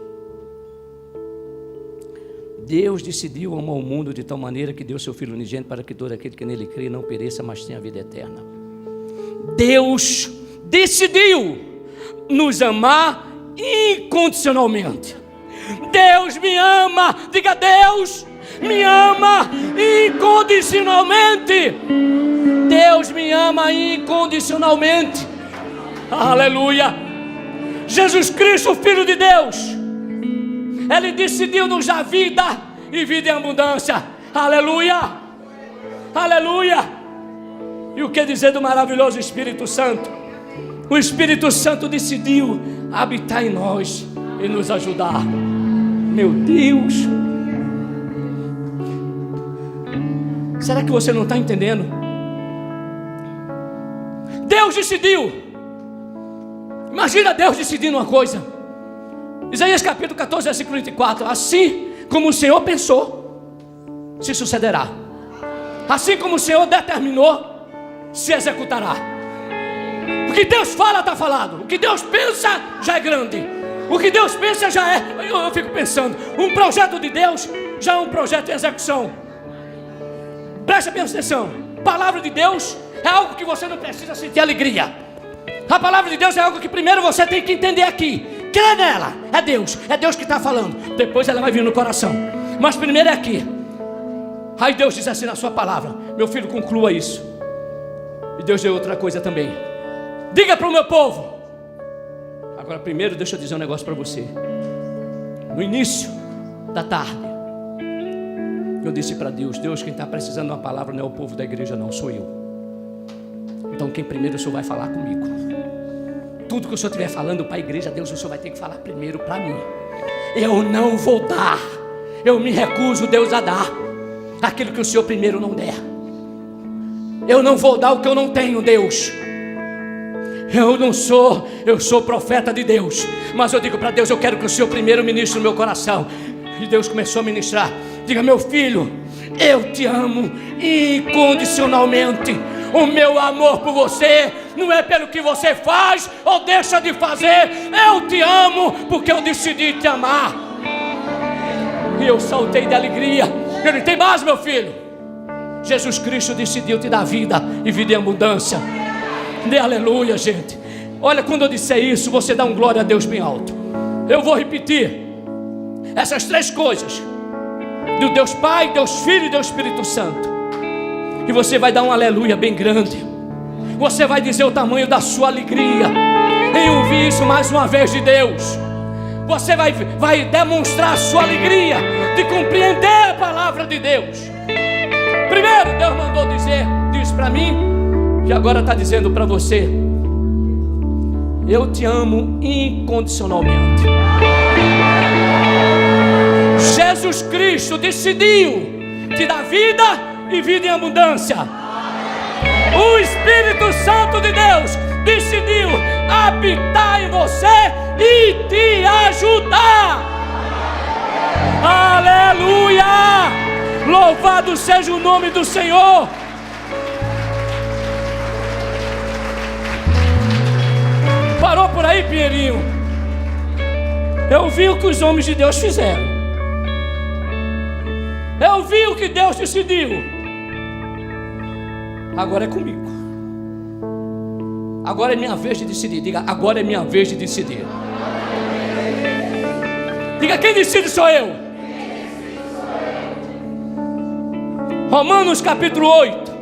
Deus decidiu amar o mundo de tal maneira que deu seu Filho unigênito para que todo aquele que nele crê não pereça, mas tenha a vida eterna. Deus decidiu nos amar incondicionalmente. Deus me ama. Diga, Deus me ama incondicionalmente. Deus me ama incondicionalmente. Aleluia. Jesus Cristo, Filho de Deus, Ele decidiu nos dar vida e vida em abundância. Aleluia. Aleluia. E o que dizer do maravilhoso Espírito Santo? O Espírito Santo decidiu habitar em nós. e nos ajudar. Meu Deus! Será que você não está entendendo? Deus decidiu. Imagina Deus decidindo uma coisa. Isaías capítulo 14, versículo 24. Assim como o Senhor pensou, se sucederá. Assim como o Senhor determinou, se executará. O que Deus fala está falado. O que Deus pensa já é grande. O que Deus pensa já é. Eu fico pensando, um projeto de Deus já é um projeto em execução. Preste bem atenção. Palavra de Deus é algo que você não precisa sentir alegria. A palavra de Deus é algo que primeiro você tem que entender aqui. Crê nela. É Deus que está falando. Depois ela vai vir no coração. Mas primeiro é aqui. Aí Deus diz assim na sua palavra: meu filho, conclua isso. E Deus deu outra coisa também. Diga para o meu povo. Agora primeiro deixa eu dizer um negócio para você. No início da tarde, eu disse para Deus: Deus, quem está precisando de uma palavra não é o povo da igreja não, sou eu. Então quem primeiro o Senhor vai falar comigo. Tudo que o Senhor estiver falando para a igreja, Deus, o Senhor vai ter que falar primeiro para mim. Eu não vou dar. Eu me recuso, Deus, a dar aquilo que o Senhor primeiro não der. Eu não vou dar o que eu não tenho, Deus. Eu sou profeta de Deus, mas eu digo para Deus: eu quero que o Senhor primeiro ministre no meu coração. E Deus começou a ministrar. Diga: meu filho, eu te amo incondicionalmente. O meu amor por você não é pelo que você faz ou deixa de fazer. Eu te amo porque eu decidi te amar. E eu saltei de alegria. Ele tem mais, meu filho. Jesus Cristo decidiu te dar vida e vida em abundância. Dê aleluia, gente. Olha, quando eu disser isso, você dá um glória a Deus bem alto. Eu vou repetir essas três coisas: do Deus Pai, Deus Filho e Deus Espírito Santo. E você vai dar um aleluia bem grande. Você vai dizer o tamanho da sua alegria em ouvir isso mais uma vez de Deus. Você vai demonstrar a sua alegria de compreender a palavra de Deus. Primeiro, Deus mandou diz para mim, e agora está dizendo para você: eu te amo incondicionalmente. Jesus Cristo decidiu te dar vida e vida em abundância. O Espírito Santo de Deus decidiu habitar em você e te ajudar. Aleluia! Louvado seja o nome do Senhor. Parou por aí, Pinheirinho? Eu vi o que os homens de Deus fizeram. Eu vi o que Deus decidiu. Agora é comigo. Agora é minha vez de decidir. Diga: agora é minha vez de decidir. Diga: quem decide sou eu. Romanos capítulo 8.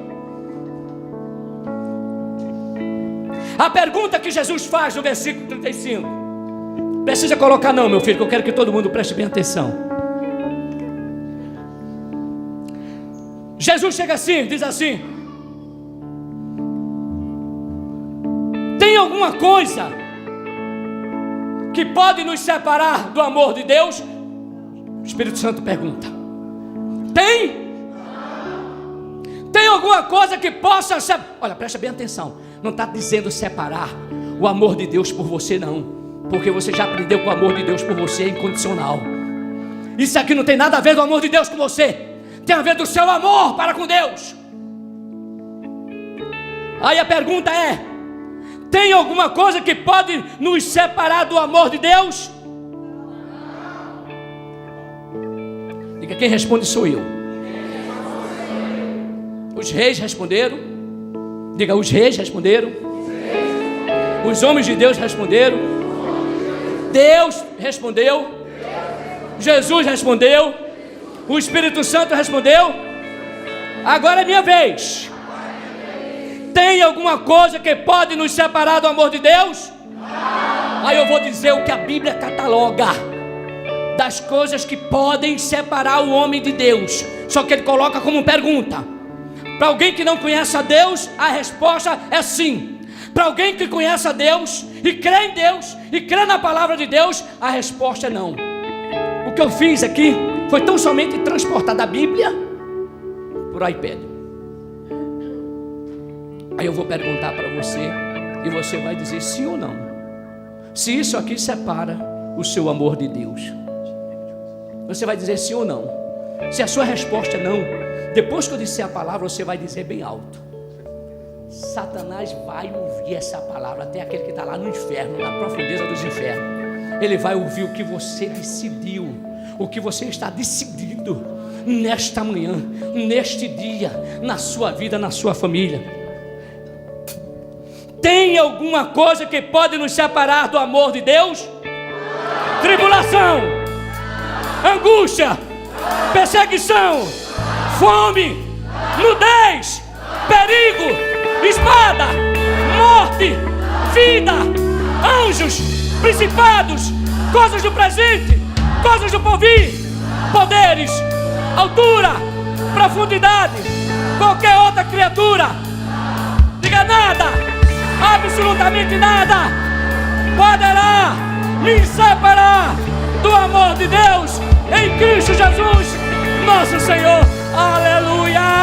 A pergunta que Jesus faz no versículo 35. Precisa colocar não, meu filho, que eu quero que todo mundo preste bem atenção. Jesus chega assim, diz assim: tem alguma coisa que pode nos separar do amor de Deus? O Espírito Santo pergunta: tem? Tem alguma coisa que possa separar? Olha, presta bem atenção. Não está dizendo separar o amor de Deus por você, não. Porque você já aprendeu que o amor de Deus por você é incondicional. Isso aqui não tem nada a ver do amor de Deus com você. Tem a ver do seu amor para com Deus. Aí a pergunta é: tem alguma coisa que pode nos separar do amor de Deus? Diga: quem responde sou eu. Os reis responderam. Diga: os reis responderam. Os homens de Deus responderam. Deus respondeu. Jesus respondeu. O Espírito Santo respondeu. Agora é minha vez. Tem alguma coisa que pode nos separar do amor de Deus? Aí eu vou dizer o que a Bíblia cataloga das coisas que podem separar o homem de Deus. Só que ele coloca como pergunta. Para alguém que não conhece a Deus, a resposta é sim. Para alguém que conhece a Deus e crê em Deus e crê na palavra de Deus, a resposta é não. O que eu fiz aqui foi tão somente transportar da Bíblia por iPad. Aí eu vou perguntar para você e você vai dizer sim ou não. Se isso aqui separa o seu amor de Deus, você vai dizer sim ou não. Se a sua resposta é não, depois que eu disser a palavra, você vai dizer bem alto. Satanás vai ouvir essa palavra, até aquele que está lá no inferno, na profundeza dos infernos. Ele vai ouvir o que você decidiu, o que você está decidido nesta manhã, neste dia, na sua vida, na sua família. Tem alguma coisa que pode nos separar do amor de Deus? Tribulação, angústia, perseguição, fome, nudez, perigo, espada, morte, vida, anjos, principados, coisas do presente, coisas do porvir, poderes, altura, profundidade, qualquer outra criatura. Diga nada, absolutamente nada poderá me separar do amor de Deus em Cristo Jesus, nosso Senhor. Aleluia!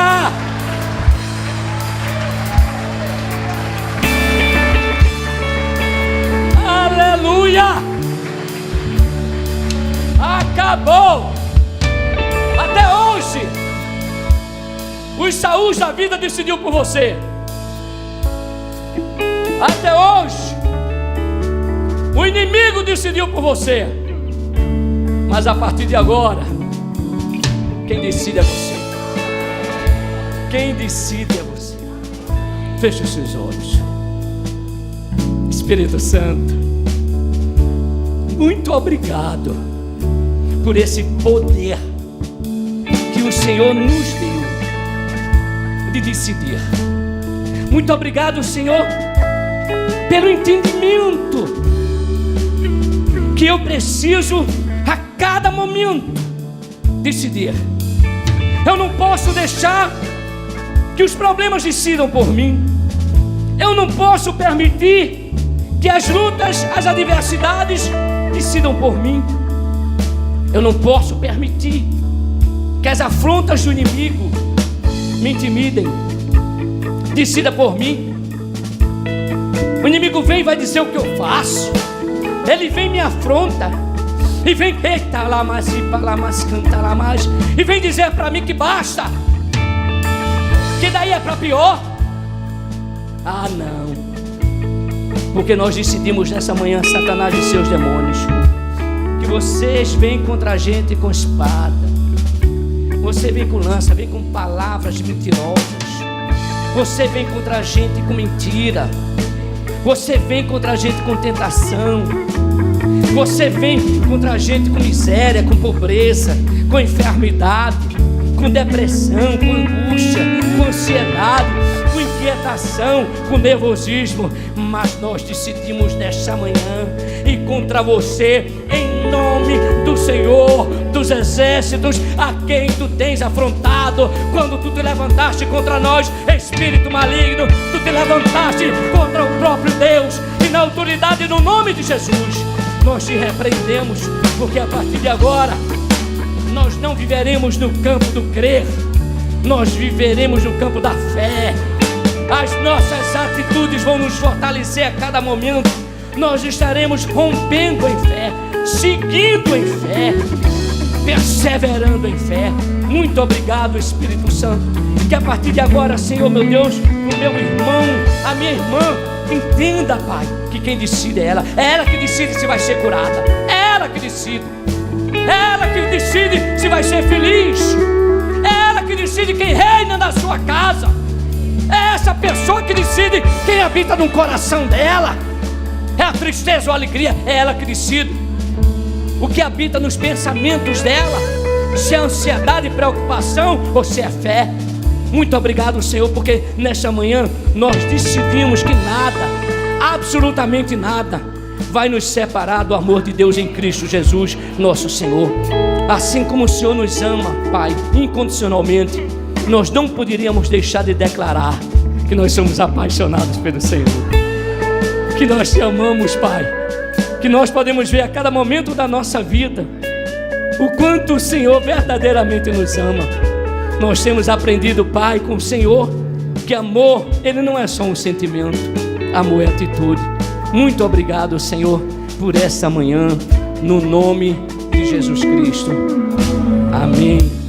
Aleluia! Acabou! Até hoje, os Saúls da vida decidiu por você. Até hoje, o inimigo decidiu por você. Mas a partir de agora, quem decide é você. Quem decide é você. Feche os seus olhos. Espírito Santo, muito obrigado por esse poder que o Senhor nos deu de decidir. Muito obrigado, Senhor, pelo entendimento que eu preciso a cada momento decidir. Eu não posso deixar que os problemas decidam por mim. Eu não posso permitir que as lutas, as adversidades decidam por mim. Eu não posso permitir que as afrontas do inimigo me intimidem. Decida por mim. O inimigo vem e vai dizer o que eu faço. Ele vem e me afronta. E vem e vem dizer para mim que basta, que daí é para pior. Ah, não. Porque nós decidimos nessa manhã, Satanás e seus demônios, que vocês vêm contra a gente com espada, você vem com lança, vem com palavras mentirosas, você vem contra a gente com mentira, você vem contra a gente com tentação, você vem contra a gente com miséria, com pobreza, com enfermidade, com depressão, com angústia, com ansiedade, com inquietação, com nervosismo. Mas nós decidimos nesta manhã ir contra você, em nome do Senhor dos exércitos, a quem tu tens afrontado. Quando tu te levantaste contra nós, espírito maligno, tu te levantaste contra o próprio Deus, e na autoridade no nome de Jesus nós te repreendemos, porque a partir de agora nós não viveremos no campo do crer, nós viveremos no campo da fé. As nossas atitudes vão nos fortalecer a cada momento. Nós estaremos rompendo em fé, seguindo em fé, perseverando em fé. Muito obrigado, Espírito Santo. Que a partir de agora, Senhor meu Deus, o meu irmão, a minha irmã, entenda, Pai, que quem decide é ela que decide se vai ser curada, é ela que decide, é ela que decide se vai ser feliz, é ela que decide quem reina na sua casa, é essa pessoa que decide quem habita no coração dela. É a tristeza ou a alegria, é ela que decide o que habita nos pensamentos dela, se é ansiedade e preocupação ou se é fé. Muito obrigado, Senhor, porque nesta manhã nós decidimos que nada, absolutamente nada, vai nos separar do amor de Deus em Cristo Jesus, nosso Senhor. Assim como o Senhor nos ama, Pai, incondicionalmente, nós não poderíamos deixar de declarar que nós somos apaixonados pelo Senhor. que nós te amamos, Pai, que nós podemos ver a cada momento da nossa vida o quanto o Senhor verdadeiramente nos ama. Nós temos aprendido, Pai, com o Senhor, que amor, ele não é só um sentimento, amor é atitude. Muito obrigado, Senhor, por essa manhã, no nome de Jesus Cristo. Amém.